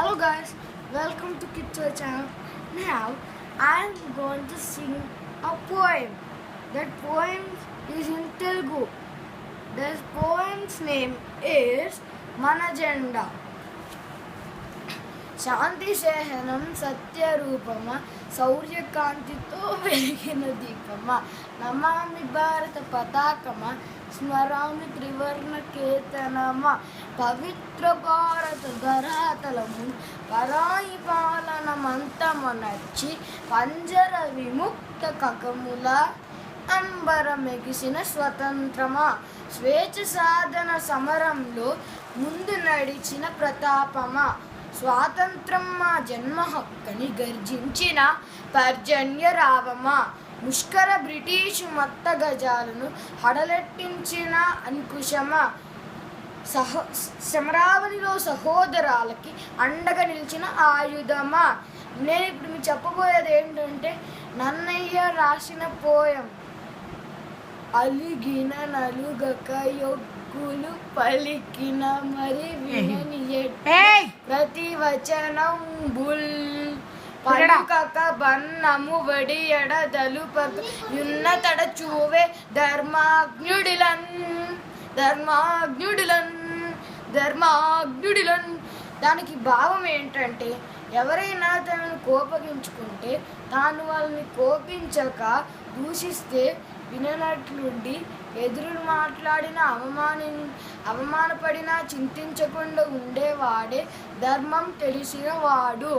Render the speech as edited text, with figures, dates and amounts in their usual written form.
Hello guys, welcome to Kitso channel. Now I am going to sing a poem. That poem is in Telugu. This poem's name is Manajenda. శాంతి సేహనం సత్యరూపమ శౌర్యకాంతితో వెలిగిన దీపమ నమామి భారత పతాకమ స్మరామి త్రివర్ణ కేతనమ పవిత్ర భారత ధరాతలము పరాయి పాలనమంతమనర్చి పంజర విముక్త కకముల అంబరమెగిసిన స్వతంత్రమా స్వేచ్ఛ సాధన సమరంలో ముందు నడిచిన ప్రతాపమా స్వాతంత్రం మా జన్మ హక్కని గర్జించిన పర్జన్య రావమా ముష్కర బ్రిటిషు మత్త గజాలను హడలెట్టించిన అంకుశమా సమరావతిలో సహోదరాలకి అండగా నిలిచిన ఆయుధమా. నేను ఇప్పుడు మీకు చెప్పబోయేది ఏంటంటే నన్నయ్య రాసిన పోయం. అలిగిన నలుగక యొగ్గులు పలికిన మరి వినని ప్రతి వచనం బుల్ పలుకక బన్నము వడి ఎడదలుపక యున్నతడ చూవే ధర్మాగ్నుడిలన్ ధర్మాగ్నుడిలన్ ధర్మాగ్నుడిలన్. దానికి భావం ఏంటంటే ఎవరైనా తనను కోపగించుకుంటే తాను వాళ్ళని కోపించక దూషిస్తే విననట్లుండి ఎదురు మాట్లాడిన అవమానపడినా చింతించకుండా ఉండేవాడే ధర్మం తెలిసిన వాడు.